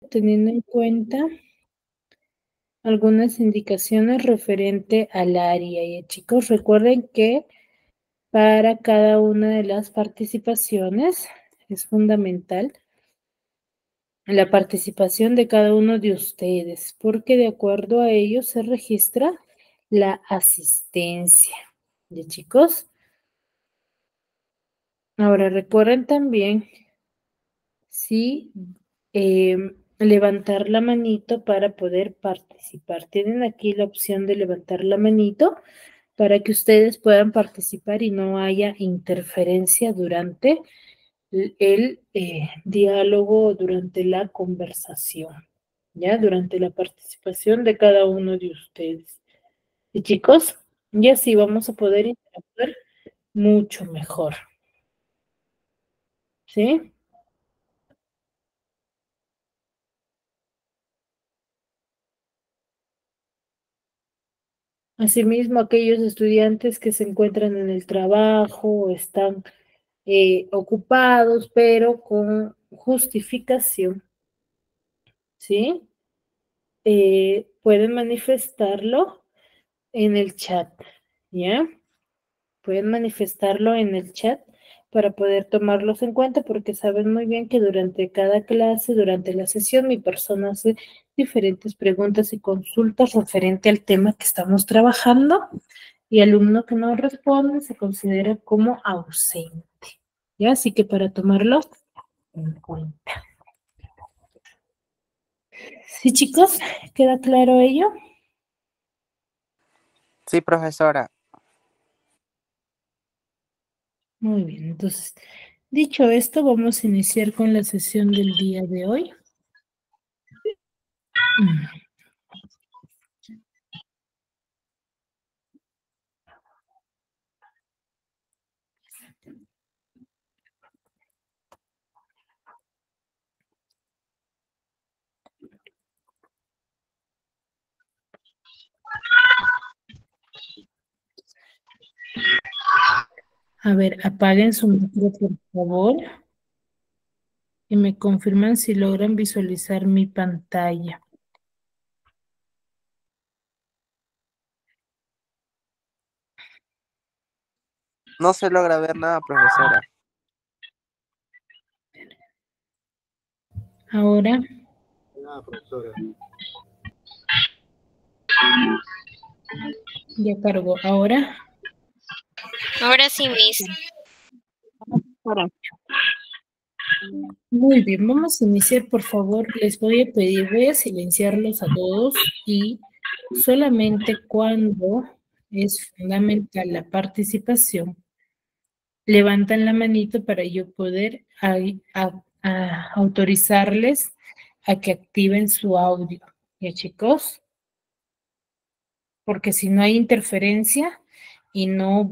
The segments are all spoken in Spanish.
teniendo en cuenta algunas indicaciones referente al área. Y chicos, recuerden que para cada una de las participaciones es fundamental la participación de cada uno de ustedes, porque de acuerdo a ello se registra la asistencia. ¿Ya, chicos? Ahora recuerden también sí, levantar la manito para poder participar. Tienen aquí la opción de levantar la manito para que ustedes puedan participar y no haya interferencia durante el diálogo o durante la conversación, ¿ya? Durante la participación de cada uno de ustedes. Y chicos, y así vamos a poder interactuar mucho mejor, ¿sí? Asimismo, aquellos estudiantes que se encuentran en el trabajo o están ocupados, pero con justificación, ¿sí? Pueden manifestarlo en el chat, ¿ya? Pueden manifestarlo en el chat para poder tomarlos en cuenta porque saben muy bien que durante cada clase, durante la sesión, mi persona hace diferentes preguntas y consultas referente al tema que estamos trabajando y alumno que no responde se considera como ausente. ¿Ya? Así que para tomarlo en cuenta. ¿Sí, chicos? ¿Queda claro ello? Sí, profesora. Muy bien, entonces, dicho esto, vamos a iniciar con la sesión del día de hoy. A ver, apaguen su micro, por favor, y me confirman si logran visualizar mi pantalla. No se logra ver nada, profesora. Ahora, Nada, profesora. ya cargó. Ahora, Ahora sí, Miss. muy bien, vamos a iniciar, por favor. Les voy a pedir, voy a silenciarlos a todos y solamente cuando es fundamental la participación, levantan la manito para yo poder autorizarles a que activen su audio. ¿Ya, chicos? Porque si no hay interferencia y no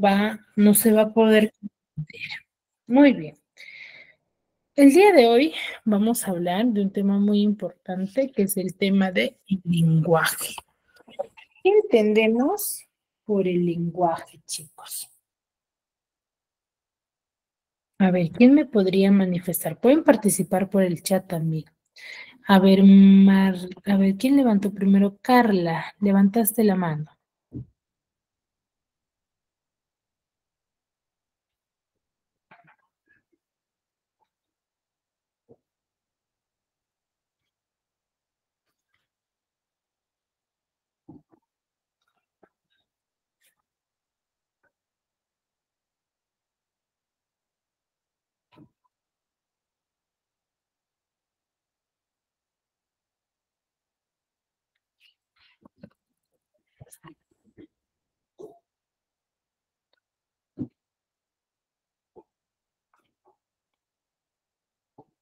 se va a poder comprender. Muy bien. El día de hoy vamos a hablar de un tema muy importante que es el tema del lenguaje. ¿Qué entendemos por el lenguaje, chicos? A ver, ¿quién me podría manifestar? Pueden participar por el chat también. A ver, ¿quién levantó primero? Carla, levantaste la mano.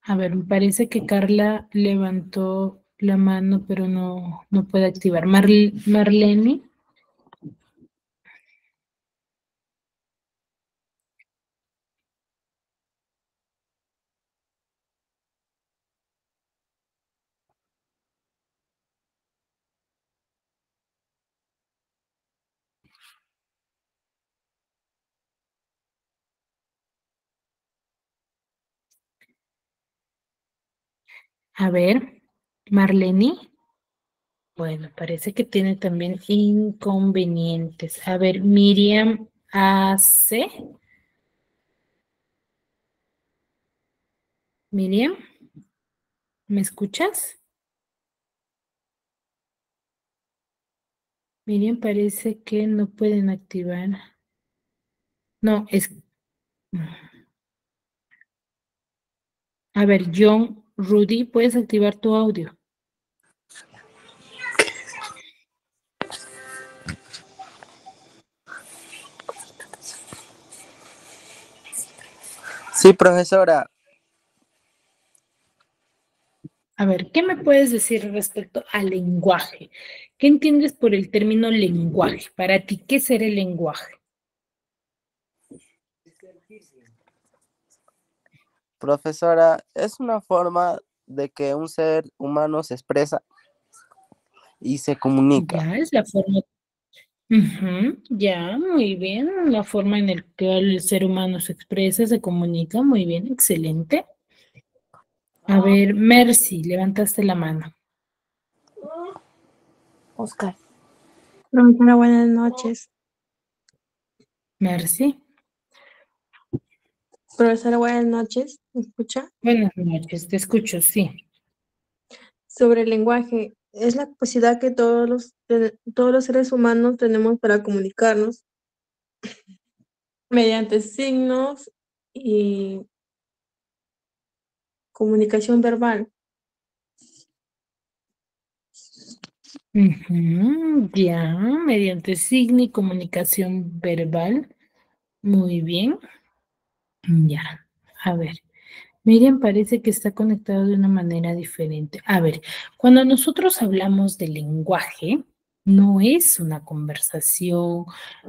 A ver, me parece que Carla levantó la mano, pero no puede activar. Marlene. A ver, Marlene. Bueno, parece que tiene también inconvenientes. A ver, Miriam AC. Miriam, ¿me escuchas? Miriam, parece que no pueden activar. No, es... A ver, John, Rudy, ¿puedes activar tu audio? Sí, profesora. A ver, ¿qué me puedes decir respecto al lenguaje? ¿Qué entiendes por el término lenguaje? Para ti, ¿qué será el lenguaje? Profesora, es una forma de que un ser humano se expresa y se comunica. Ya es la forma. Ujú, ya, muy bien. La forma en la que el ser humano se expresa, se comunica, muy bien, excelente. A ver, Mercy, levantaste la mano. Oscar. Profesora, buenas noches. Mercy, Profesora, buenas noches. ¿Me escucha? buenas noches, te escucho, sí. Sobre el lenguaje, es la capacidad que todos los seres humanos tenemos para comunicarnos mediante signos y comunicación verbal. Ujú, ya, mediante signo y comunicación verbal. Muy bien. Ya, a ver. Miriam parece que está conectado de una manera diferente. A ver, cuando nosotros hablamos de lenguaje, no es una conversación,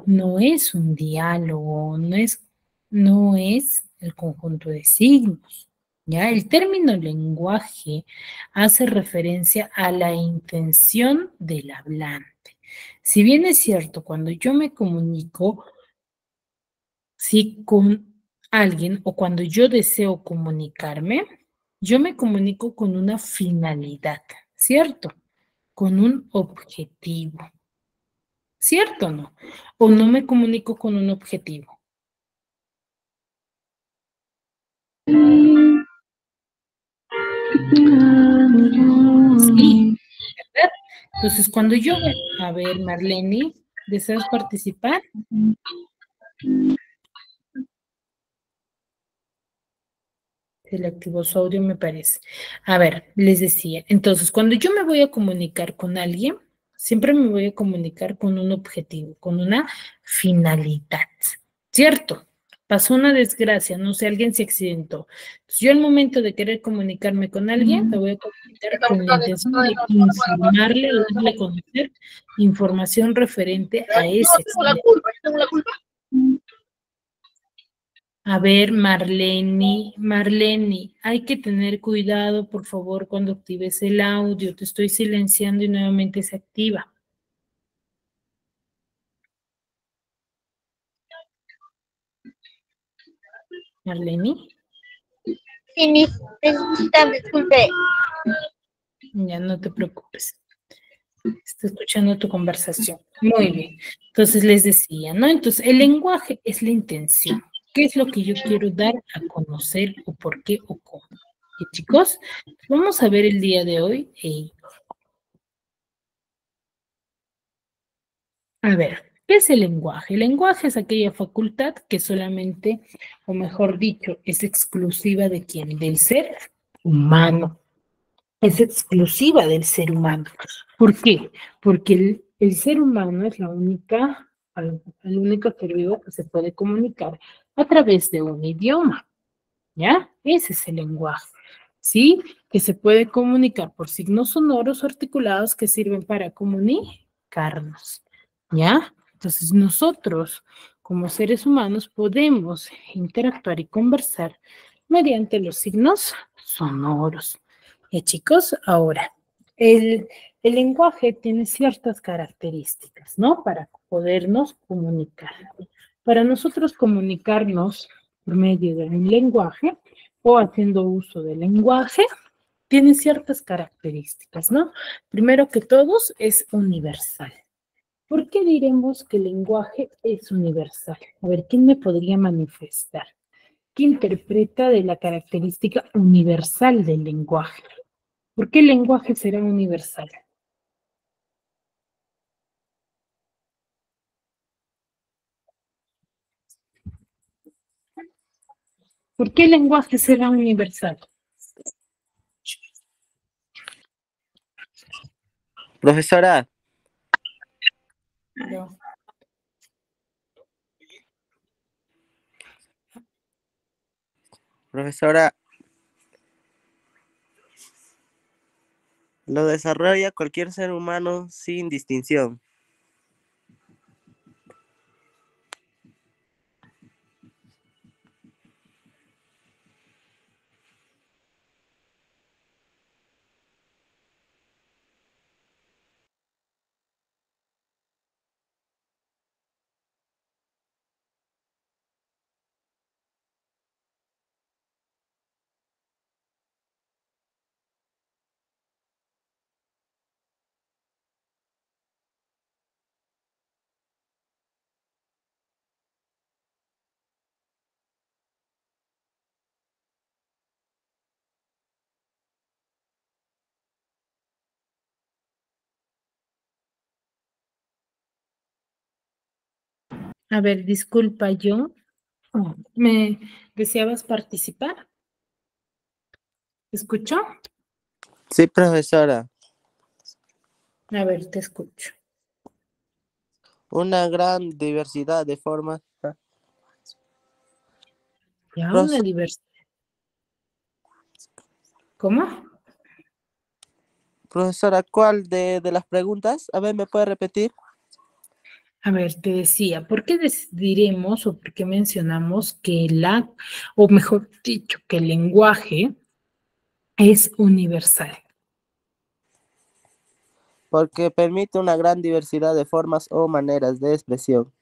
no es un diálogo, no es el conjunto de signos. Ya, el término lenguaje hace referencia a la intención del hablante. Si bien es cierto, cuando yo me comunico, sí, con alguien o cuando yo deseo comunicarme, yo me comunico con una finalidad, ¿cierto? Con un objetivo, ¿cierto o no? O no me comunico con un objetivo. Sí, ¿verdad? Entonces, cuando yo, a ver, Marlene, ¿deseas participar? Se le activó su audio, me parece. A ver, les decía, entonces, cuando yo me voy a comunicar con alguien, siempre me voy a comunicar con un objetivo, con una finalidad, ¿cierto? Pasó una desgracia, no sé, alguien se accidentó. Entonces, yo al momento de querer comunicarme con alguien, me voy a comunicar con la intención de informarle o darle a conocer información referente a ese accidente. A ver, Marlene, hay que tener cuidado, por favor, cuando actives el audio. Te estoy silenciando y nuevamente se activa. Marlene, Sí, disculpe. ya no te preocupes. Estoy escuchando tu conversación. Muy bien. Entonces les decía, ¿no? Entonces el lenguaje es la intención. ¿Qué es lo que yo quiero dar a conocer o por qué o cómo? ¿Y chicos? Vamos a ver el día de hoy. A ver, ¿qué es el lenguaje? El lenguaje es aquella facultad que solamente, o mejor dicho, es exclusiva de quién, del ser humano. Es exclusiva del ser humano. ¿Por qué? Porque el ser humano es el único ser vivo que se puede comunicar a través de un idioma. ¿Ya? Ese es el lenguaje. ¿Sí? Que se puede comunicar por signos sonoros o articulados que sirven para comunicarnos. ¿Ya? Entonces nosotros, como seres humanos, podemos interactuar y conversar mediante los signos sonoros. Chicos, ahora, el lenguaje tiene ciertas características, ¿no? Para podernos comunicar. Para nosotros comunicarnos por medio de un lenguaje o haciendo uso del lenguaje, tiene ciertas características, ¿no? Primero que todos, es universal. ¿Por qué diremos que el lenguaje es universal? A ver, ¿quién me podría manifestar? ¿Qué interpreta de la característica universal del lenguaje? ¿Por qué el lenguaje será universal? ¿Por qué el lenguaje será universal? Profesora, No. profesora, lo desarrolla cualquier ser humano sin distinción. A ver, disculpa, yo. ¿Me deseabas participar? ¿Escuchó? Sí, profesora, A ver, te escucho. una gran diversidad de formas. Ya, una Profe- diversidad. ¿Cómo? Profesora, ¿cuál de las preguntas? A ver, ¿me puede repetir? A ver, te decía, ¿por qué diremos o por qué mencionamos que o mejor dicho, que el lenguaje es universal? Porque permite una gran diversidad de formas o maneras de expresión.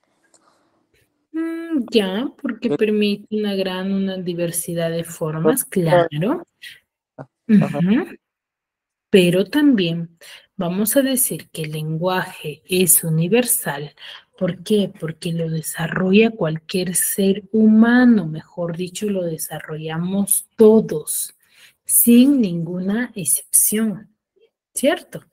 Ya, porque Eh, permite una diversidad de formas, profesora, claro. ajá, Ujú. Pero también vamos a decir que el lenguaje es universal. ¿Por qué? Porque lo desarrolla cualquier ser humano, mejor dicho, lo desarrollamos todos, sin ninguna excepción, ¿cierto?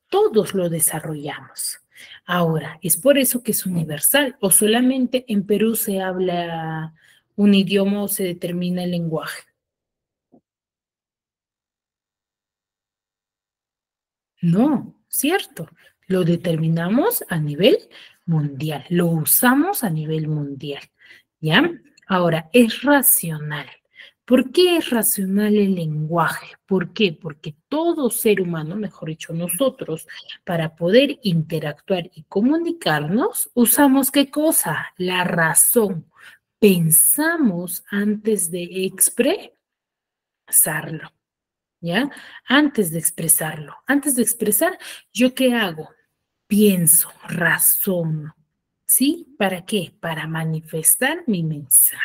Todos lo desarrollamos. Ahora, es por eso que es universal, o solamente en Perú se habla un idioma o se determina el lenguaje. No, cierto. Lo determinamos a nivel mundial, lo usamos a nivel mundial, ¿ya? Ahora, es racional. ¿Por qué es racional el lenguaje? ¿Por qué? Porque todo ser humano, mejor dicho, nosotros, para poder interactuar y comunicarnos, usamos ¿qué cosa? La razón. Pensamos antes de expresarlo. ¿Ya? Antes de expresarlo. Antes de expresar, ¿yo qué hago? Pienso, razono. ¿Sí? ¿Para qué? Para manifestar mi mensaje.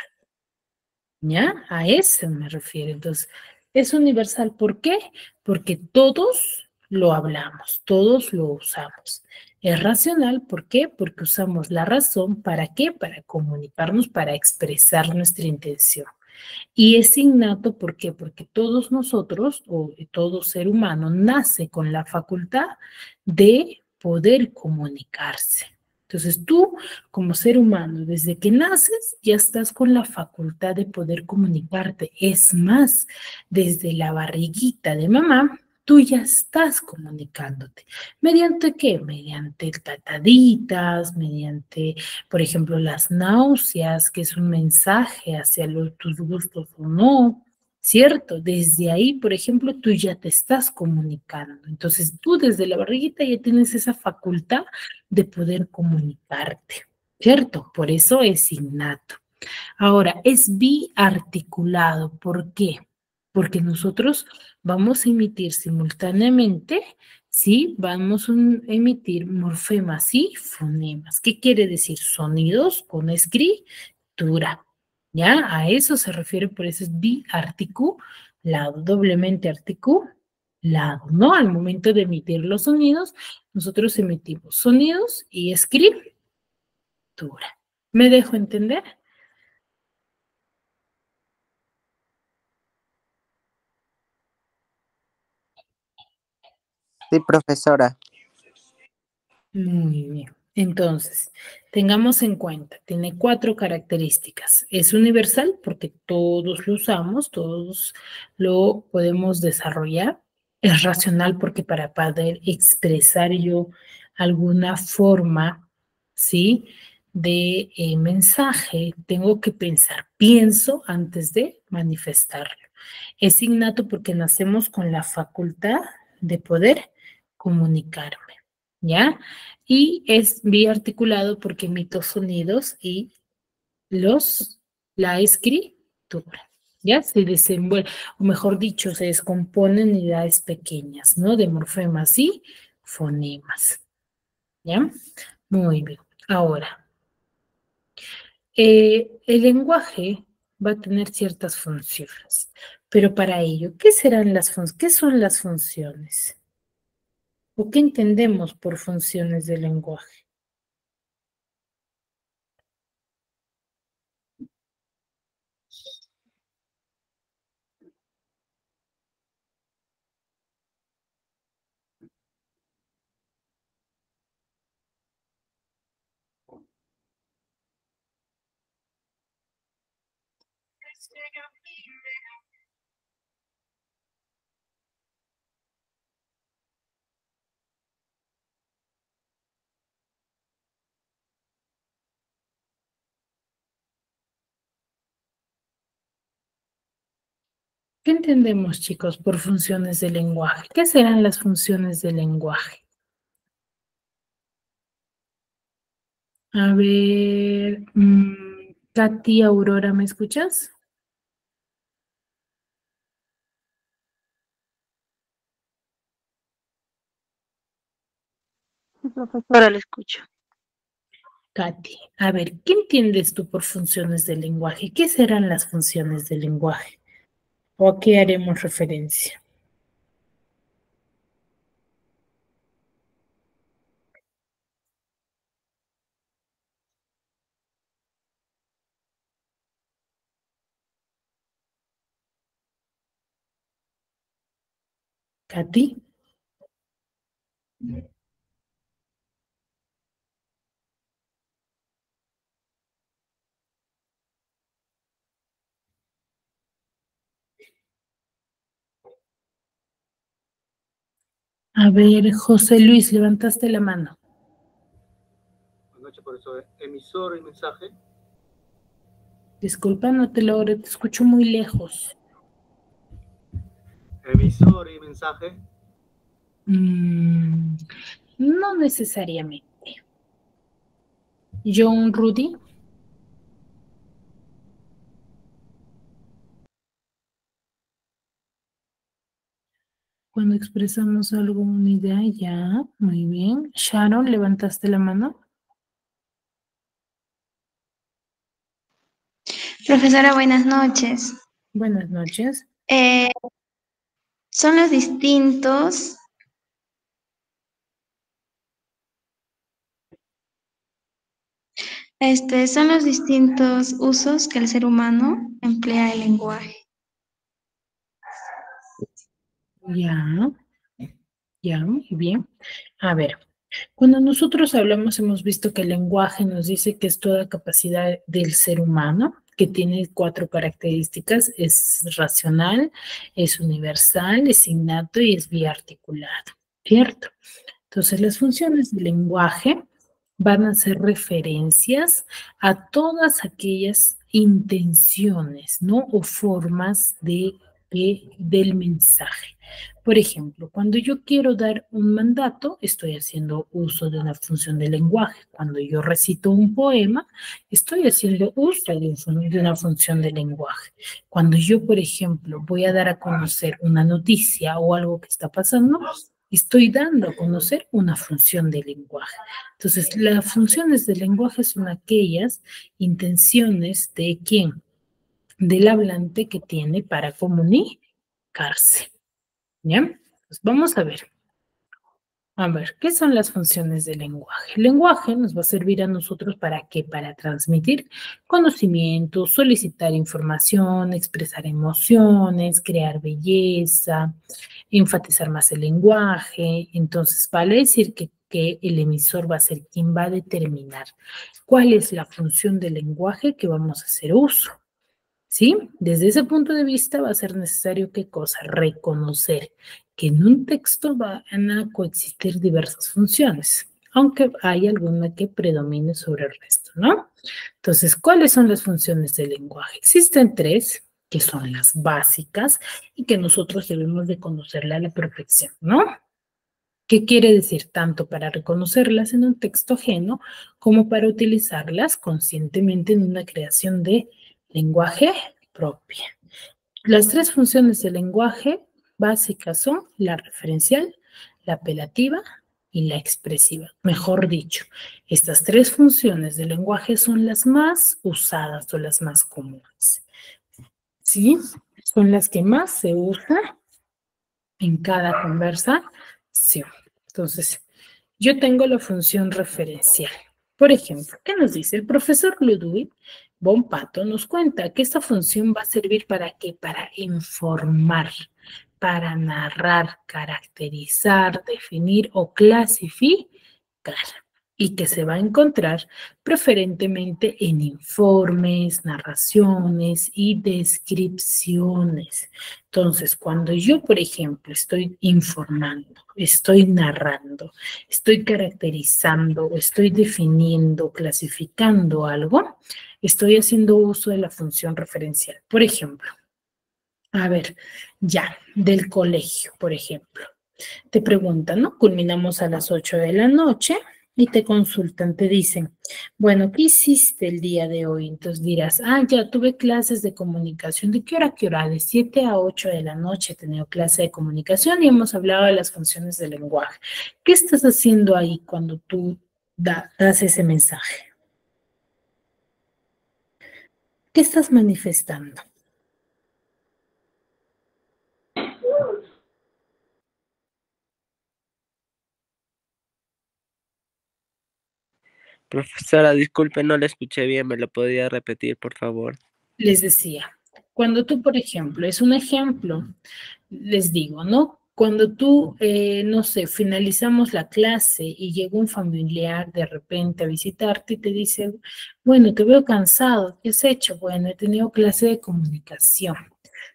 ¿Ya? A eso me refiero. Entonces, es universal. ¿Por qué? Porque todos lo hablamos, todos lo usamos. Es racional, ¿por qué? Porque usamos la razón, ¿para qué? Para comunicarnos, para expresar nuestra intención. Y es innato, ¿por qué? Porque todos nosotros, o todo ser humano, nace con la facultad de poder comunicarse. Entonces tú, como ser humano, desde que naces, ya estás con la facultad de poder comunicarte. Es más, desde la barriguita de mamá, tú ya estás comunicándote. ¿Mediante qué? Mediante tataditas, mediante por ejemplo, las náuseas, que es un mensaje hacia tus gustos o no, ¿cierto? Desde ahí, por ejemplo, tú ya te estás comunicando. Entonces, tú desde la barriguita ya tienes esa facultad de poder comunicarte, ¿cierto? Por eso es innato. Ahora, es biarticulado. ¿Por qué? Porque nosotros vamos a emitir simultáneamente, ¿sí? Vamos a emitir morfemas y fonemas. ¿Qué quiere decir? Sonidos con escritura. ¿Ya? A eso se refiere, por eso es biarticulado, doblemente articulado. lado, ¿no? Al momento de emitir los sonidos, nosotros emitimos sonidos y escritura. ¿Me dejo entender? Sí, profesora. Muy bien. Entonces, tengamos en cuenta, tiene 4 características. Es universal porque todos lo usamos, todos lo podemos desarrollar. Es racional porque para poder expresar yo alguna forma, ¿sí? De mensaje, tengo que pensar, pienso antes de manifestarlo. Es innato porque nacemos con la facultad de poder comunicarme, ¿ya? Y es biarticulado porque emito sonidos y la escritura, ¿ya? Se desenvuelve, o mejor dicho, se descompone en unidades pequeñas, ¿no? De morfemas y fonemas, ¿ya? Muy bien. Ahora, el lenguaje va a tener ciertas funciones, pero para ello, ¿qué son las funciones? ¿O qué entendemos por funciones del lenguaje? ¿Qué entendemos, chicos, por funciones del lenguaje? ¿Qué serán las funciones del lenguaje? A ver, Katy, Aurora, ¿me escuchas? Profesora, le escucho. Katy, a ver, ¿qué entiendes tú por funciones del lenguaje? ¿Qué serán las funciones del lenguaje? ¿O a qué haremos referencia? Katy. A ver, José Luis, levantaste la mano. Buenas noches, profesor. Emisor y mensaje. Disculpa, no te logro, te escucho muy lejos. Emisor y mensaje. No necesariamente. John Rudy. Cuando expresamos algo, una idea, ya, muy bien. Sharon, ¿levantaste la mano? Profesora, buenas noches. Buenas noches. Son los distintos son los distintos usos que el ser humano emplea el lenguaje. Ya, muy bien. A ver, cuando nosotros hablamos, hemos visto que el lenguaje nos dice que es toda capacidad del ser humano, que tiene 4 características: es racional, es universal, es innato y es biarticulado, ¿cierto? Entonces, las funciones del lenguaje van a ser referencias a todas aquellas intenciones, ¿no? O formas del mensaje. Por ejemplo, cuando yo quiero dar un mandato, estoy haciendo uso de una función del lenguaje. Cuando yo recito un poema, estoy haciendo uso de una función del lenguaje. Cuando yo, por ejemplo, voy a dar a conocer una noticia o algo que está pasando, estoy dando a conocer una función del lenguaje. Entonces, las funciones del lenguaje son aquellas intenciones de quién, del hablante que tiene para comunicarse, ¿ya? Pues vamos a ver. A ver, ¿qué son las funciones del lenguaje? El lenguaje nos va a servir a nosotros ¿para qué? Para transmitir conocimiento, solicitar información, expresar emociones, crear belleza, enfatizar más el lenguaje. Entonces, vale decir que el emisor va a ser quien va a determinar cuál es la función del lenguaje que vamos a hacer uso. ¿Sí? Desde ese punto de vista va a ser necesario, ¿qué cosa? Reconocer que en un texto van a coexistir diversas funciones, aunque hay alguna que predomine sobre el resto, ¿no? Entonces, ¿cuáles son las funciones del lenguaje? Existen tres, que son las básicas y que nosotros debemos de conocerla a la perfección, ¿no? ¿Qué quiere decir? Tanto para reconocerlas en un texto ajeno como para utilizarlas conscientemente en una creación de lenguaje propia. Las tres funciones del lenguaje básicas son la referencial, la apelativa y la expresiva. Mejor dicho, estas tres funciones del lenguaje son las más usadas o las más comunes. ¿Sí? Son las que más se usan en cada conversación. Entonces, yo tengo la función referencial. Por ejemplo, ¿qué nos dice? El profesor Ludwig von Pato nos cuenta que esta función va a servir ¿para qué? Para informar, para narrar, caracterizar, definir o clasificar, y que se va a encontrar preferentemente en informes, narraciones y descripciones. Entonces, cuando yo, por ejemplo, estoy informando, estoy narrando, estoy caracterizando, estoy definiendo, clasificando algo, estoy haciendo uso de la función referencial. Por ejemplo, a ver, ya, del colegio, por ejemplo. Te preguntan, ¿no? Culminamos a las 8 de la noche y te consultan, te dicen, bueno, ¿qué hiciste el día de hoy? Entonces dirás, ya tuve clases de comunicación. ¿De qué hora a qué hora? De 7 a 8 de la noche he tenido clase de comunicación y hemos hablado de las funciones del lenguaje. ¿Qué estás haciendo ahí cuando tú das ese mensaje? ¿Qué estás manifestando? Profesora, disculpe, no la escuché bien, ¿me lo podría repetir, por favor? Les decía, cuando tú, por ejemplo, es un ejemplo, les digo, ¿no? Cuando tú, no sé, finalizamos la clase y llega un familiar de repente a visitarte y te dice, bueno, te veo cansado, ¿qué has hecho? Bueno, he tenido clase de comunicación.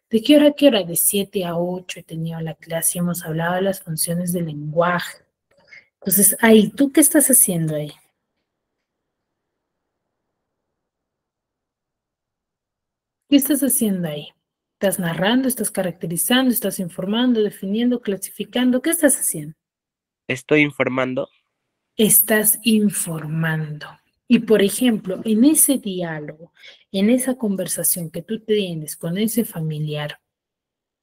¿De qué hora a qué hora? De 7 a 8 he tenido la clase y hemos hablado de las funciones del lenguaje. Entonces, ahí, ¿tú qué estás haciendo ahí? ¿Qué estás haciendo ahí? ¿Estás narrando, estás caracterizando, estás informando, definiendo, clasificando? ¿Qué estás haciendo? Estoy informando. Estás informando. Y por ejemplo, en ese diálogo, en esa conversación que tú tienes con ese familiar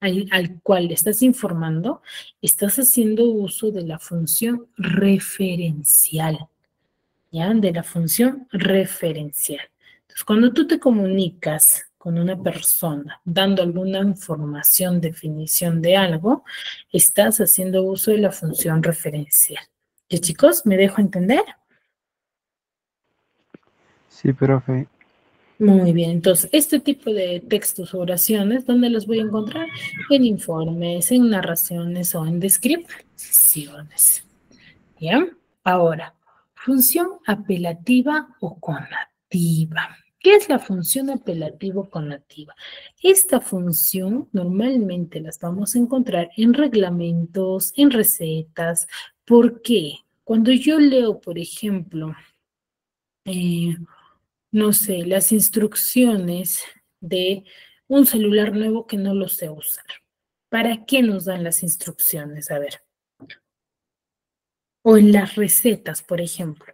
al cual le estás informando, estás haciendo uso de la función referencial, ¿ya? De la función referencial. Entonces, cuando tú te comunicas con una persona dando alguna información, definición de algo, estás haciendo uso de la función referencial. ¿Ya, chicos? ¿Me dejo entender? Sí, profe. Muy bien, entonces, este tipo de textos o oraciones, ¿dónde los voy a encontrar? En informes, en narraciones o en descripciones. ¿Ya? Ahora, función apelativa o conativa. ¿Qué es la función apelativa o conativa? Esta función normalmente las vamos a encontrar en reglamentos, en recetas. ¿Por qué? Cuando yo leo, por ejemplo, no sé, las instrucciones de un celular nuevo que no lo sé usar. ¿Para qué nos dan las instrucciones? A ver. O en las recetas, por ejemplo.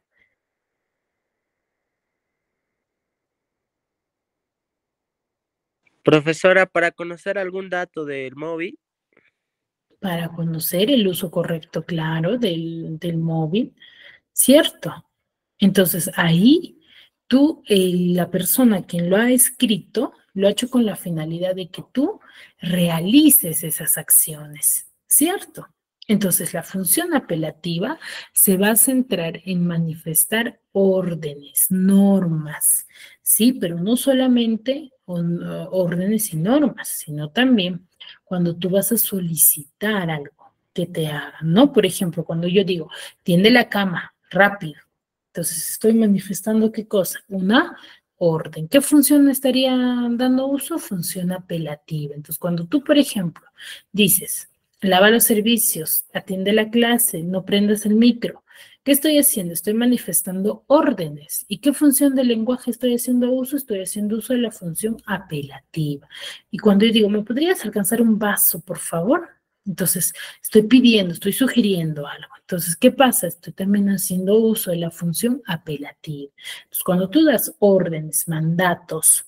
Profesora, para conocer algún dato del móvil. Para conocer el uso correcto, claro, del móvil, ¿cierto? Entonces ahí tú, la persona quien lo ha escrito, lo ha hecho con la finalidad de que tú realices esas acciones, ¿cierto? Entonces, la función apelativa se va a centrar en manifestar órdenes, normas, ¿sí? Pero no solamente órdenes y normas, sino también cuando tú vas a solicitar algo que te hagan, ¿no? Por ejemplo, cuando yo digo, tiende la cama, rápido. Entonces, estoy manifestando ¿qué cosa? Una orden. ¿Qué función estaría dando uso? Función apelativa. Entonces, cuando tú, por ejemplo, dices, lava los servicios, atiende la clase, no prendas el micro. ¿Qué estoy haciendo? Estoy manifestando órdenes. ¿Y qué función del lenguaje estoy haciendo uso? Estoy haciendo uso de la función apelativa. Y cuando yo digo, ¿me podrías alcanzar un vaso, por favor? Entonces, estoy pidiendo, estoy sugiriendo algo. Entonces, ¿qué pasa? Estoy también haciendo uso de la función apelativa. Entonces, cuando tú das órdenes, mandatos,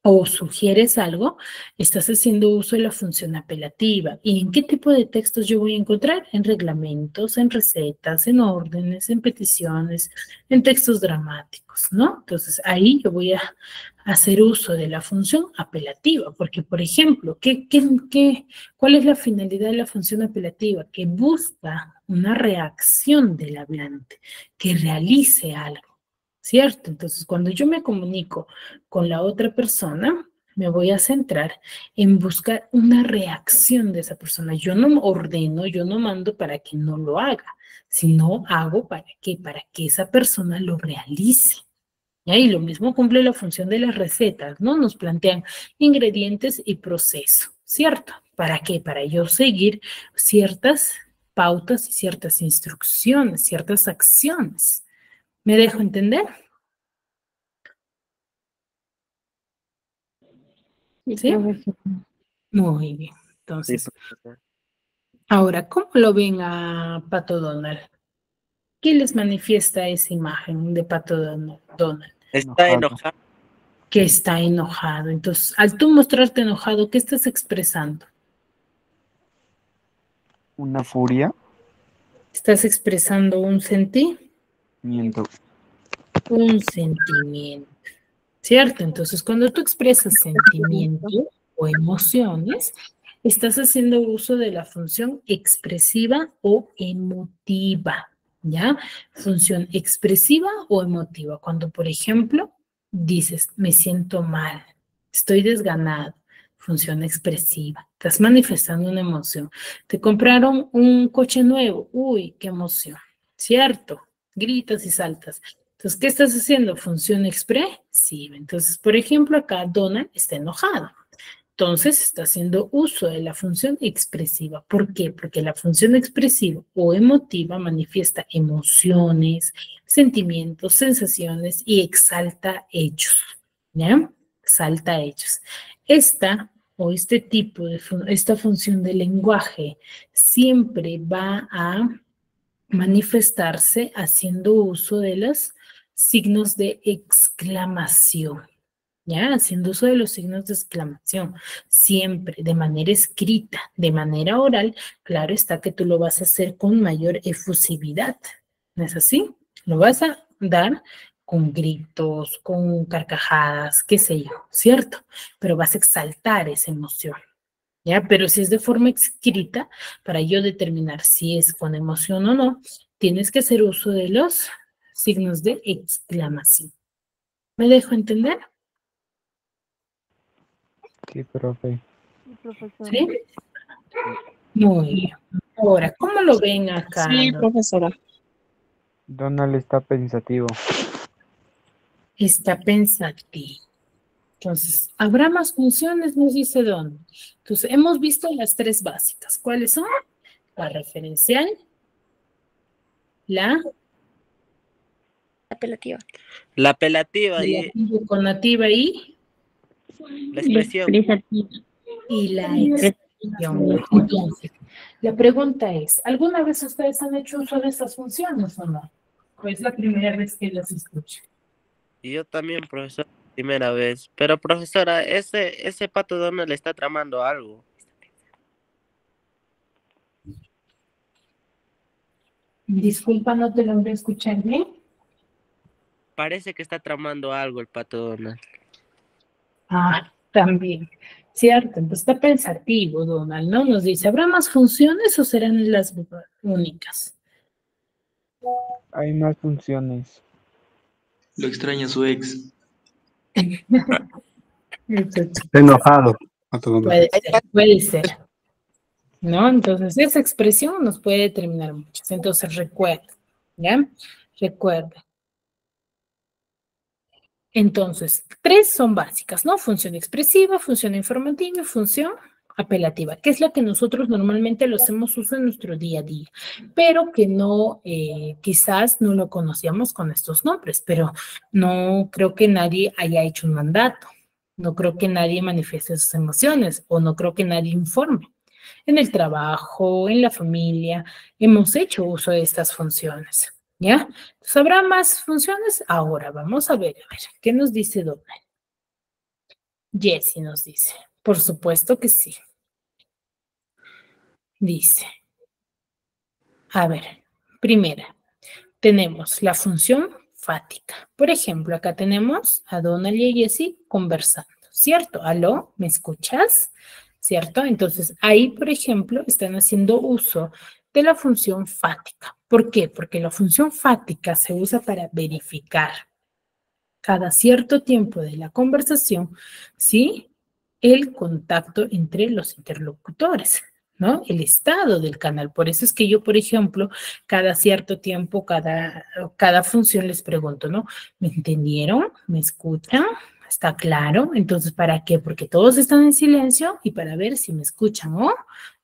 o sugieres algo, estás haciendo uso de la función apelativa. ¿Y en qué tipo de textos yo voy a encontrar? En reglamentos, en recetas, en órdenes, en peticiones, en textos dramáticos, ¿no? Entonces, ahí yo voy a hacer uso de la función apelativa, porque, por ejemplo, ¿cuál es la finalidad de la función apelativa? Que busca una reacción del hablante, que realice algo. ¿Cierto? Entonces, cuando yo me comunico con la otra persona, me voy a centrar en buscar una reacción de esa persona. Yo no ordeno, yo no mando para que no lo haga, sino hago para que esa persona lo realice. Y lo mismo cumple la función de las recetas, ¿no? Nos plantean ingredientes y proceso, ¿cierto? ¿Para qué? Para yo seguir ciertas pautas y ciertas instrucciones, ciertas acciones. ¿Me dejo entender? ¿Sí? Muy bien. Sí, Entonces, profesor. ahora, ¿cómo lo ven a Pato Donald? ¿Qué les manifiesta esa imagen de Pato Donald? Está enojado. Que está enojado. Entonces, al tú mostrarte enojado, ¿qué estás expresando? Una furia. ¿Estás expresando un sentir? Miento. Un sentimiento. ¿Cierto? Entonces, cuando tú expresas sentimientos o emociones, estás haciendo uso de la función expresiva o emotiva, ¿ya? Función expresiva o emotiva. Cuando, por ejemplo, dices, me siento mal, estoy desganado, función expresiva. Estás manifestando una emoción. Te compraron un coche nuevo, uy, qué emoción, ¿cierto? Gritas y saltas. Entonces, ¿qué estás haciendo? Función expresiva. Entonces, por ejemplo, acá Donald está enojado. Entonces, está haciendo uso de la función expresiva. ¿Por qué? Porque la función expresiva o emotiva manifiesta emociones, sentimientos, sensaciones y exalta hechos. ¿Ya? Exalta hechos. Esta función del lenguaje siempre va a manifestarse haciendo uso de los signos de exclamación, ¿ya? Haciendo uso de los signos de exclamación, siempre de manera escrita, de manera oral, claro está que tú lo vas a hacer con mayor efusividad, ¿no es así? Lo vas a dar con gritos, con carcajadas, qué sé yo, ¿cierto? Pero vas a exaltar esa emoción. ¿Ya? Pero si es de forma escrita, para yo determinar si es con emoción o no, tienes que hacer uso de los signos de exclamación. ¿Me dejo entender? Sí, profe. ¿Sí? Muy bien. Ahora, ¿cómo lo ven acá? Sí, profesora. Donald está pensativo. Está pensativo. Entonces, ¿habrá más funciones? Nos dice Don. Entonces, hemos visto las tres básicas. ¿Cuáles son? La referencial, la Apelativa. La apelativa y conativa y la expresión. la expresión. Entonces, la pregunta es, ¿alguna vez ustedes han hecho uso de estas funciones o no? ¿O es la primera vez que las escucho? Y yo también, profesor, primera vez. Pero, profesora, ese Pato Donald le está tramando algo. Disculpa, no te logré escuchar bien. Parece que está tramando algo el Pato Donald. Está También, ¿cierto? Entonces está pensativo, Donald, ¿no? Nos dice, ¿habrá más funciones o serán las únicas? Hay más funciones. Lo extraña su ex. Entonces, Está enojado. A todo dar. puede ser, ¿no? Entonces, esa expresión nos puede determinar muchas. Entonces, recuerda, ¿ya? Recuerda. Entonces, 3 son básicas, ¿no? Función expresiva, función informativa y función apelativa, que es la que nosotros normalmente lo hacemos uso en nuestro día a día, pero que no, quizás no lo conocíamos con estos nombres, pero no creo que nadie haya hecho un mandato, no creo que nadie manifieste sus emociones o no creo que nadie informe. En el trabajo, en la familia, hemos hecho uso de estas funciones. ¿Ya? Entonces, ¿habrá más funciones? Ahora vamos a ver, ¿qué nos dice Donald? Jessie nos dice, por supuesto que sí. Dice, a ver, primera, tenemos la función fática. Por ejemplo, acá tenemos a Donald y a Jessie conversando, ¿cierto? ¿Aló? ¿Me escuchas? ¿Cierto? Entonces, ahí, por ejemplo, están haciendo uso de la función fática. ¿Por qué? Porque la función fática se usa para verificar cada cierto tiempo de la conversación, ¿sí? El contacto entre los interlocutores, ¿no? El estado del canal. Por eso es que yo, por ejemplo, cada cierto tiempo, cada función les pregunto, ¿no? ¿Me entendieron? ¿Me escuchan? ¿Está claro? Entonces, ¿para qué? Porque todos están en silencio y para ver si me escuchan o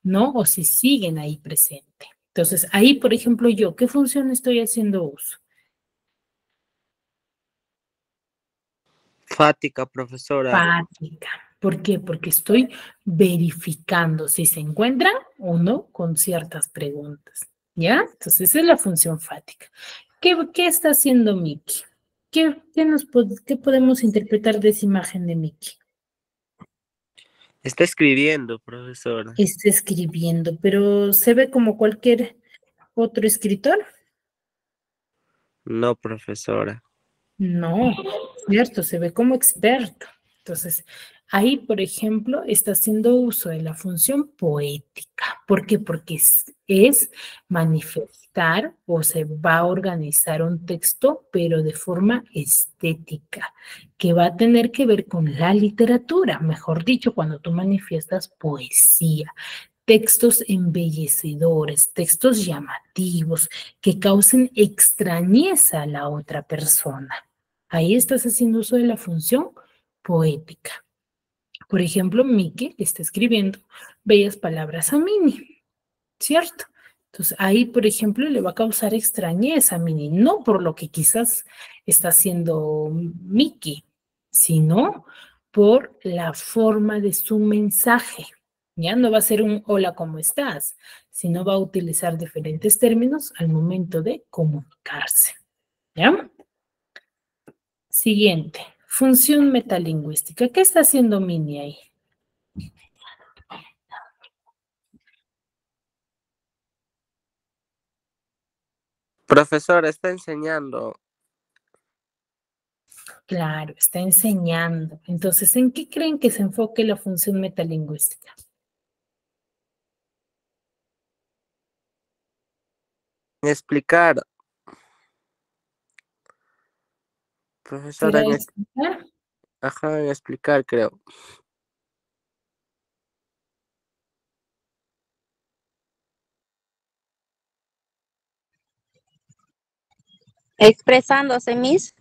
no, o si siguen ahí presente. Entonces, ahí, por ejemplo, yo, ¿qué función estoy haciendo uso? Fática, profesora. Fática. ¿Por qué? Porque estoy verificando si se encuentran o no con ciertas preguntas. ¿Ya? Entonces, esa es la función fática. ¿Qué está haciendo Mickey? ¿Qué podemos interpretar de esa imagen de Mickey? Está escribiendo, profesora. Está escribiendo, pero ¿se ve como cualquier otro escritor? No, profesora. No, cierto, se ve como experto. Entonces, ahí, por ejemplo, está haciendo uso de la función poética. ¿Por qué? Porque es manifestar o se va a organizar un texto, pero de forma estética, que va a tener que ver con la literatura. Mejor dicho, cuando tú manifiestas poesía, textos embellecedores, textos llamativos, que causen extrañeza a la otra persona. Ahí estás haciendo uso de la función poética. Por ejemplo, Miki le está escribiendo bellas palabras a Mini, ¿cierto? Entonces, ahí, por ejemplo, le va a causar extrañeza a Mini, no por lo que quizás está haciendo Miki, sino por la forma de su mensaje. Ya no va a ser un hola, ¿cómo estás? Sino va a utilizar diferentes términos al momento de comunicarse. ¿Ya? Siguiente, función metalingüística. ¿Qué está haciendo Mini ahí? Profesora, está enseñando. Claro, está enseñando. Entonces, ¿en qué creen que se enfoque la función metalingüística? Explicar. Profesora, ¿Será explicar? Ajá, en explicar, creo. Expresándose, Miss.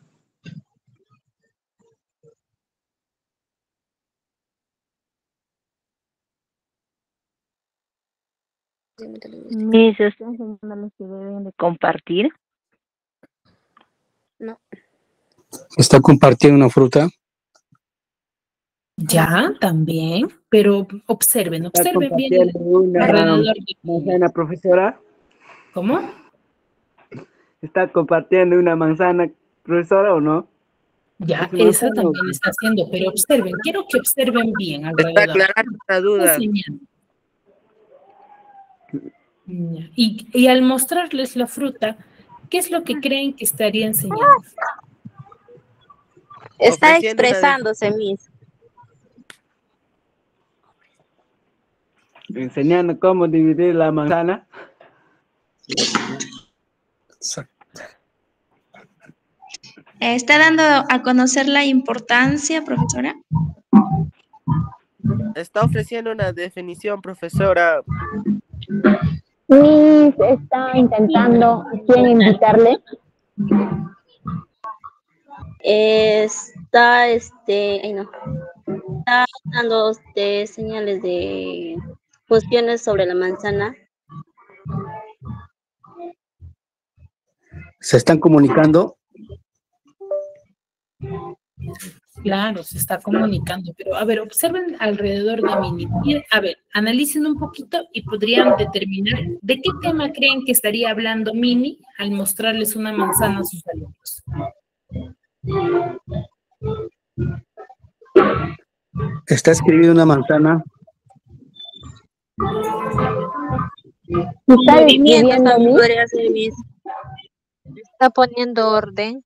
Mis, ¿están enseñando a los que deben de compartir? No. Está compartiendo una fruta. Ya, también, pero observen Está bien compartiendo una alrededor de... manzana, profesora. ¿Cómo? ¿Está compartiendo una manzana, profesora, o no? Ya, ¿Es una esa manzana o también está haciendo, pero observen, quiero que observen bien Está alrededor. aclarando la duda. Enseñando. Ya, y al mostrarles la fruta, ¿qué es lo que creen que estaría enseñando? Está Ofreciendo una expresándose, Miss. enseñando cómo dividir la manzana. ¿Está dando a conocer la importancia, profesora? Está ofreciendo una definición, profesora. Miss está intentando, ¿quién invitarle? Está, ay no, está dando señales de cuestiones sobre la manzana. ¿Se están comunicando? Claro, se está comunicando, pero a ver, observen alrededor de Mini. Y, a ver, analicen un poquito y podrían determinar de qué tema creen que estaría hablando Mini al mostrarles una manzana a sus alumnos. Está escribiendo una manzana. ¿Está escribiendo, Miss? Está poniendo orden.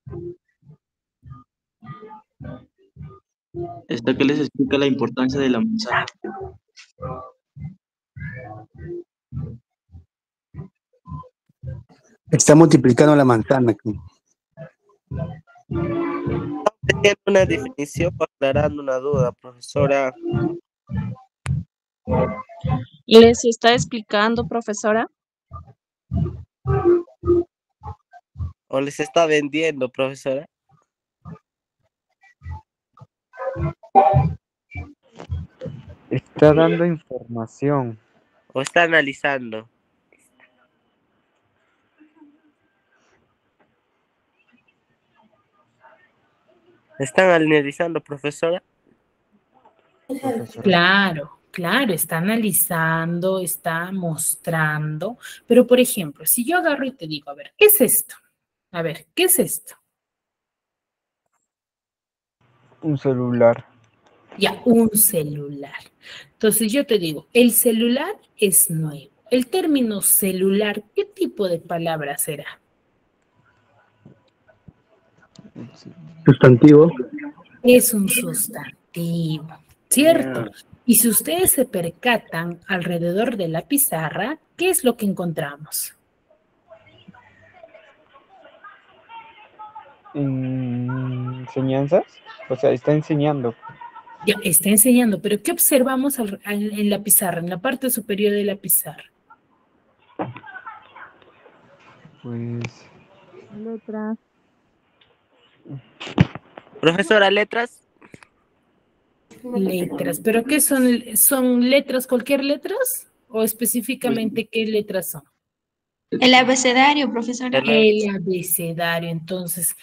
Esta que les explica la importancia de la manzana. Está multiplicando la manzana. Tiene una definición aclarando una duda, profesora. ¿Les está explicando, profesora? ¿O les está vendiendo, profesora? Está dando información. ¿O está analizando? ¿Están analizando, profesora? Claro, claro, está analizando, está mostrando, pero por ejemplo, si yo agarro y te digo, a ver, ¿qué es esto? A ver, ¿qué es esto? Un celular. Ya, un celular. Entonces yo te digo, el celular es nuevo. El término celular, ¿qué tipo de palabra será? Sustantivo. Es un sustantivo, ¿cierto? Y si ustedes se percatan alrededor de la pizarra, ¿qué es lo que encontramos? ¿Enseñanzas? O sea, está enseñando. Ya, está enseñando, pero ¿qué observamos en la pizarra, en la parte superior de la pizarra? Pues... Letras. Profesora, ¿letras? Letras, ¿pero qué son? ¿Son letras, cualquier letras? ¿O específicamente qué letras son? El abecedario, profesora. El abecedario, entonces,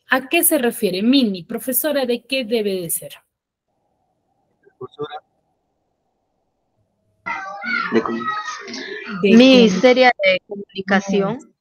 ¿a qué se refiere? Mini, profesora, ¿de qué debe de ser? Profesora, Mi serie de comunicación.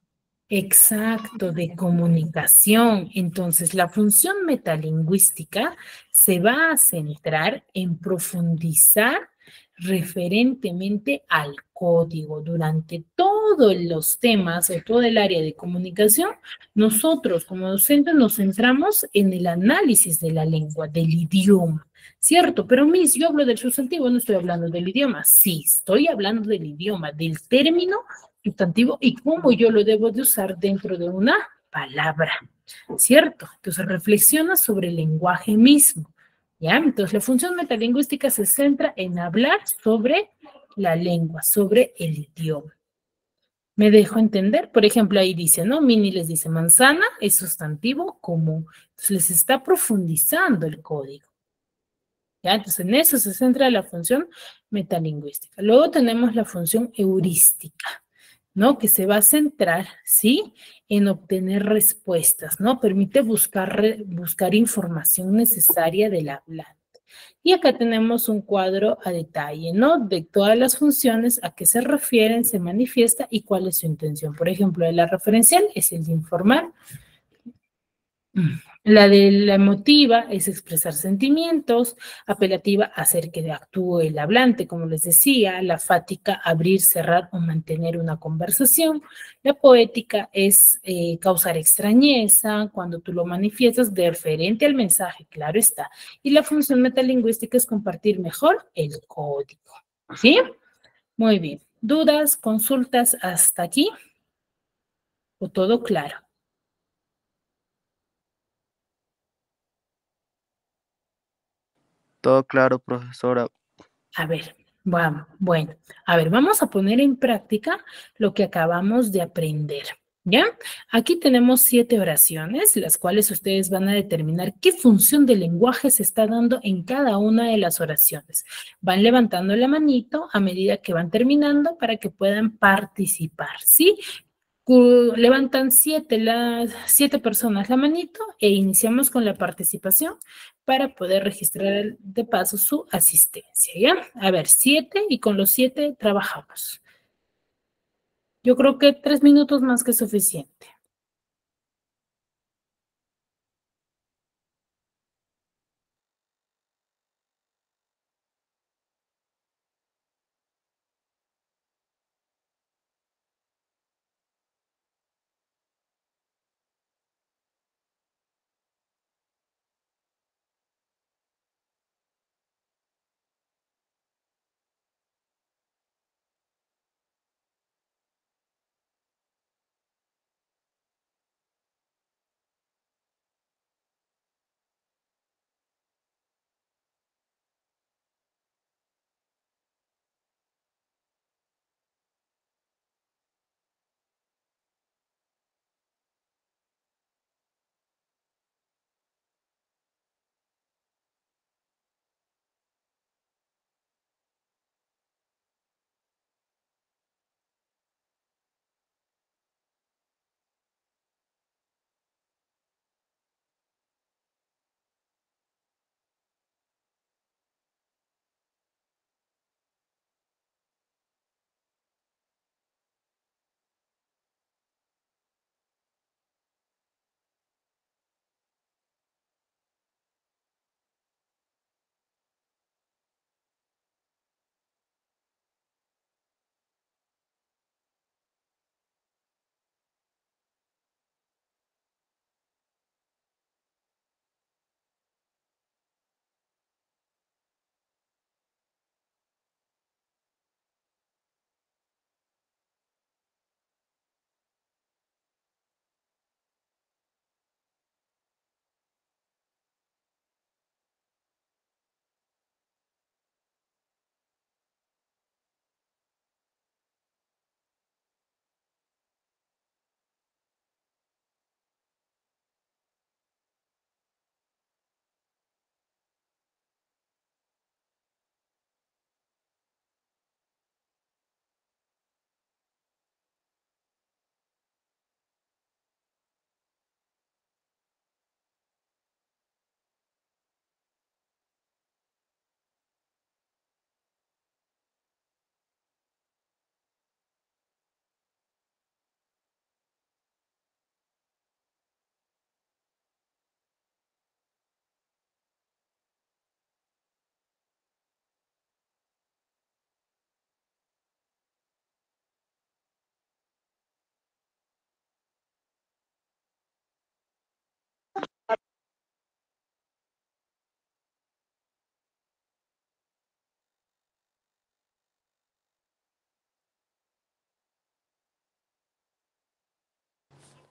Exacto, de comunicación. Entonces, la función metalingüística se va a centrar en profundizar referentemente al código. Durante todos los temas o todo el área de comunicación, nosotros como docentes nos centramos en el análisis de la lengua, del idioma. ¿Cierto? Pero Miss, yo hablo del sustantivo, no estoy hablando del idioma. Sí, estoy hablando del idioma, del término sustantivo y cómo yo lo debo de usar dentro de una palabra, ¿cierto? Entonces reflexiona sobre el lenguaje mismo, ¿ya? Entonces la función metalingüística se centra en hablar sobre la lengua, sobre el idioma. ¿Me dejo entender? Por ejemplo, ahí dice, ¿no? Mini les dice manzana es sustantivo común. Entonces les está profundizando el código. ¿Ya? Entonces, en eso se centra la función metalingüística. Luego tenemos la función heurística, ¿no? Que se va a centrar, ¿sí? En obtener respuestas, ¿no? Permite buscar información necesaria del hablante. Y acá tenemos un cuadro a detalle, ¿no? De todas las funciones, a qué se refieren, se manifiesta y cuál es su intención. Por ejemplo, la referencial es el de informar. La de la emotiva es expresar sentimientos, apelativa hacer que actúe el hablante, como les decía, la fática abrir, cerrar o mantener una conversación, la poética es causar extrañeza, cuando tú lo manifiestas de referente al mensaje, claro está, y la función metalingüística es compartir mejor el código, ¿sí? Muy bien. ¿Dudas, consultas hasta aquí? ¿O todo claro? Todo claro, profesora. A ver, vamos, bueno, a ver, vamos a poner en práctica lo que acabamos de aprender, ¿ya? Aquí tenemos 7 oraciones, las cuales ustedes van a determinar qué función del lenguaje se está dando en cada una de las oraciones. Van levantando la manito a medida que van terminando para que puedan participar, ¿sí? Levantan 7 personas la manito e iniciamos con la participación para poder registrar de paso su asistencia, ¿ya? A ver, 7 y con los 7 trabajamos. Yo creo que 3 minutos más que suficiente.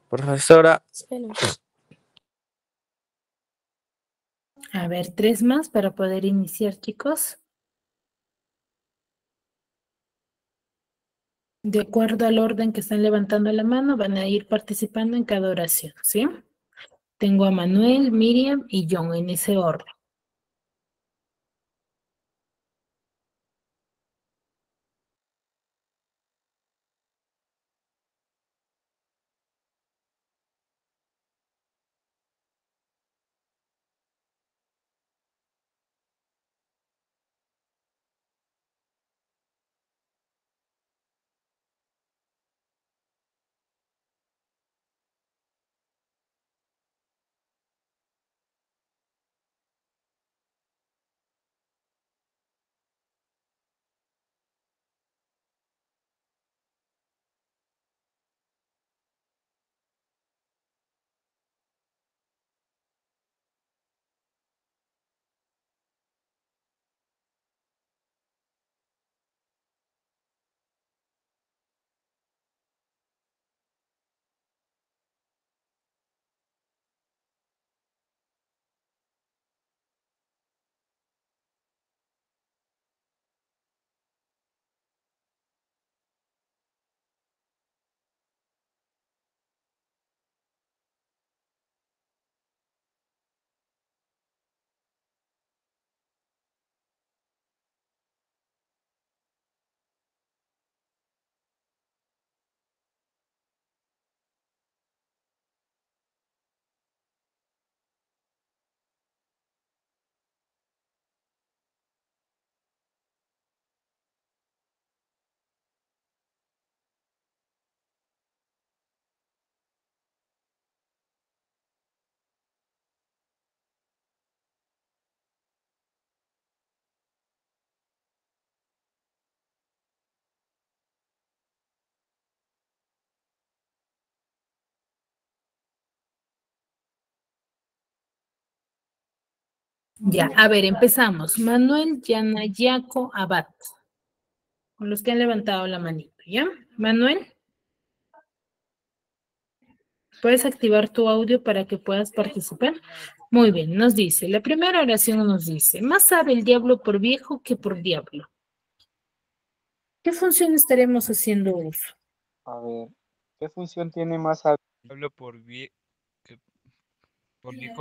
Profesora, A ver, 3 más para poder iniciar, chicos. De acuerdo al orden que están levantando la mano, van a ir participando en cada oración, ¿sí? Tengo a Manuel, Miriam y John en ese orden. Ya, a ver, empezamos. Manuel Yanayaco Abad. Con los que han levantado la manito, ¿ya? Manuel, ¿puedes activar tu audio para que puedas participar? Muy bien, nos dice, la primera oración nos dice, más sabe el diablo por viejo que por diablo. ¿Qué función estaremos haciendo uso? A ver, ¿qué función tiene más hablo por viejo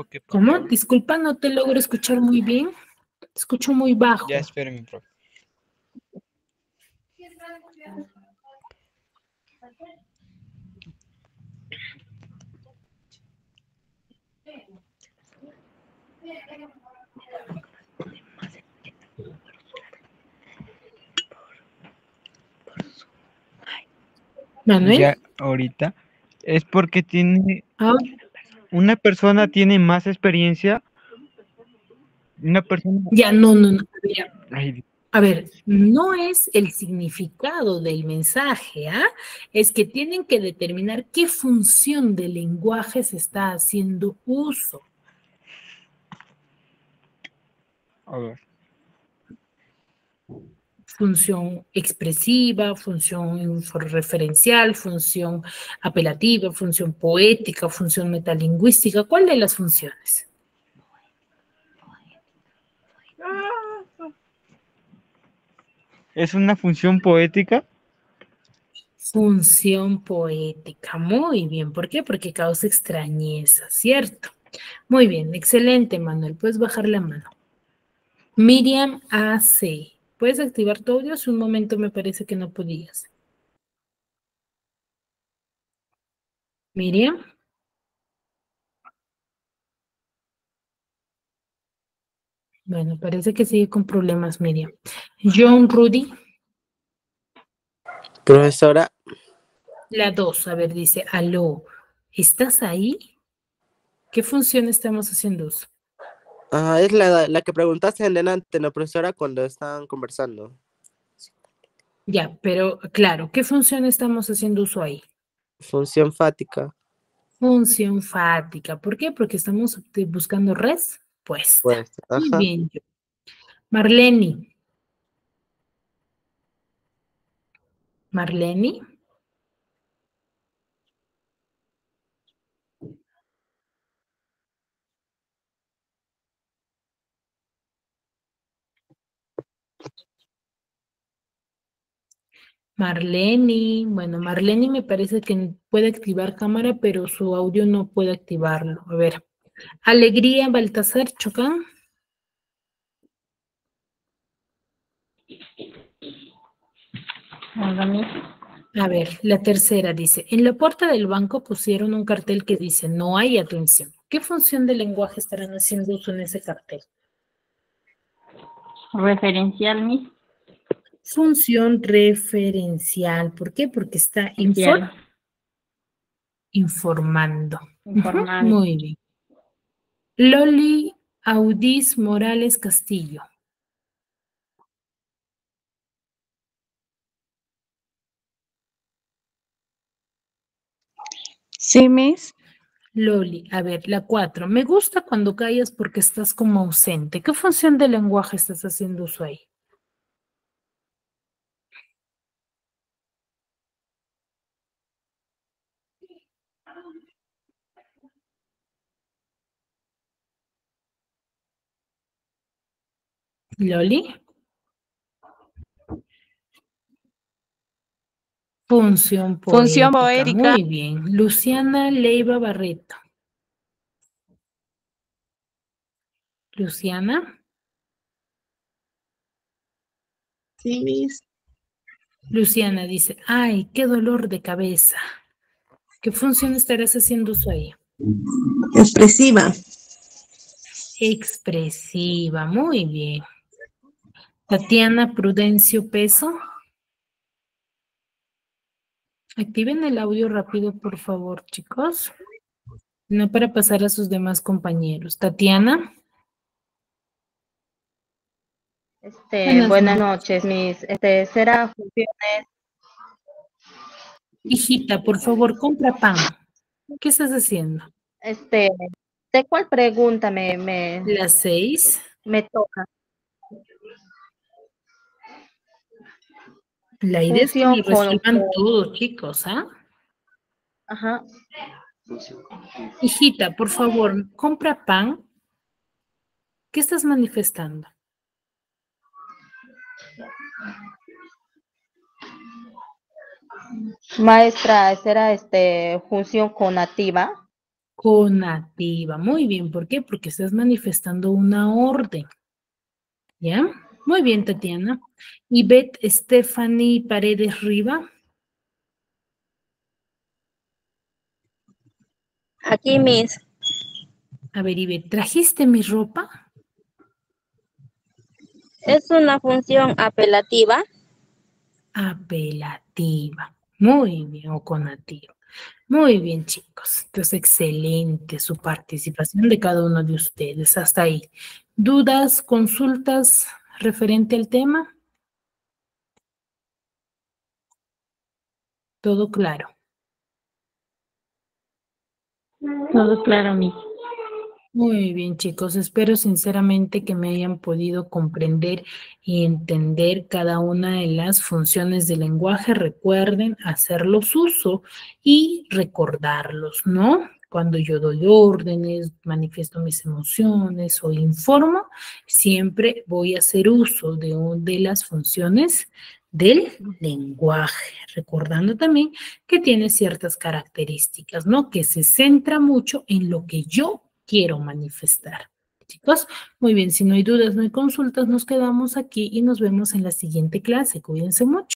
que por ¿Cómo? diablo? Disculpa, no te logro escuchar muy bien. Te escucho muy bajo. Ya, espérenme, profe. Manuel. Ya, ahorita. Es porque tiene... Una persona tiene más experiencia. Una persona... Ya, no. Ay, A ver, no es el significado del mensaje, ¿ah? Es que tienen que determinar qué función del lenguaje se está haciendo uso. a ver. Función expresiva, función referencial, función apelativa, función poética, función metalingüística. ¿Cuál de las funciones? ¿Es una función poética? Función poética. Muy bien. ¿Por qué? Porque causa extrañeza, ¿cierto? Muy bien. Excelente, Manuel. Puedes bajar la mano. Miriam AC. ¿Puedes activar tu audio? Hace un momento me parece que no podías. Miriam. Bueno, parece que sigue con problemas, Miriam. John Rudy. Profesora. La 2, a ver, dice, aló, ¿estás ahí? ¿Qué función estamos haciendo uso? Es la que preguntaste en delante, ¿no, profesora? Cuando estaban conversando. Ya, pero claro, ¿qué función estamos haciendo uso ahí? Función fática. Función fática. ¿Por qué? Porque estamos buscando respuesta. Pues, Muy ajá. bien. Marlene. Marlene. Marlene, bueno, Marlene me parece que puede activar cámara, pero su audio no puede activarlo. A ver, Alegría Baltasar Chocán. A ver, la tercera dice, en la puerta del banco pusieron un cartel que dice, no hay atención. ¿Qué función de lenguaje estarán haciendo uso en ese cartel? Referencial, Miss. Función referencial. ¿Por qué? Porque está informando. Informando. Muy bien. Loli Audis Morales Castillo. Sí, Miss. Loli, a ver, la 4. Me gusta cuando callas porque estás como ausente. ¿Qué función de lenguaje estás haciendo uso ahí? Loli. Función poética. Muy bien. Luciana Leiva Barreto. Luciana. Sí, Miss. Luciana dice, ay, qué dolor de cabeza. ¿Qué función estarás haciendo uso ahí? Expresiva. Expresiva, muy bien. Tatiana Prudencio Peso. Activen el audio rápido, por favor, chicos. No para pasar a sus demás compañeros. Tatiana. Buenas noches, Miss. ¿Será funciones? Hijita, por favor, compra pan. ¿Qué estás haciendo? ¿De cuál pregunta me? La 6. Me toca. La idea es que Función lo resuelvan todos, chicos, ¿ah? Ajá. Hijita, por favor, compra pan. ¿Qué estás manifestando? Maestra, esa era función conativa. Conativa. Muy bien. ¿Por qué? Porque estás manifestando una orden. ¿Ya? Muy bien, Tatiana. Y Beth Stephanie Paredes Riva. Aquí, Miss. A ver, Ivette, ¿trajiste mi ropa? Es una función apelativa. Apelativa. Muy bien, o conativa. Muy bien, chicos. Entonces, excelente su participación de cada uno de ustedes. Hasta ahí. ¿Dudas, consultas referente al tema? Todo claro. Todo claro, Miss. Muy bien, chicos. Espero sinceramente que me hayan podido comprender y entender cada una de las funciones del lenguaje. Recuerden hacerlos uso y recordarlos, ¿no? Cuando yo doy órdenes, manifiesto mis emociones o informo, siempre voy a hacer uso de las funciones del lenguaje, recordando también que tiene ciertas características, ¿no? Que se centra mucho en lo que yo quiero manifestar. Chicos, muy bien, si no hay dudas, no hay consultas, nos quedamos aquí y nos vemos en la siguiente clase. Cuídense mucho.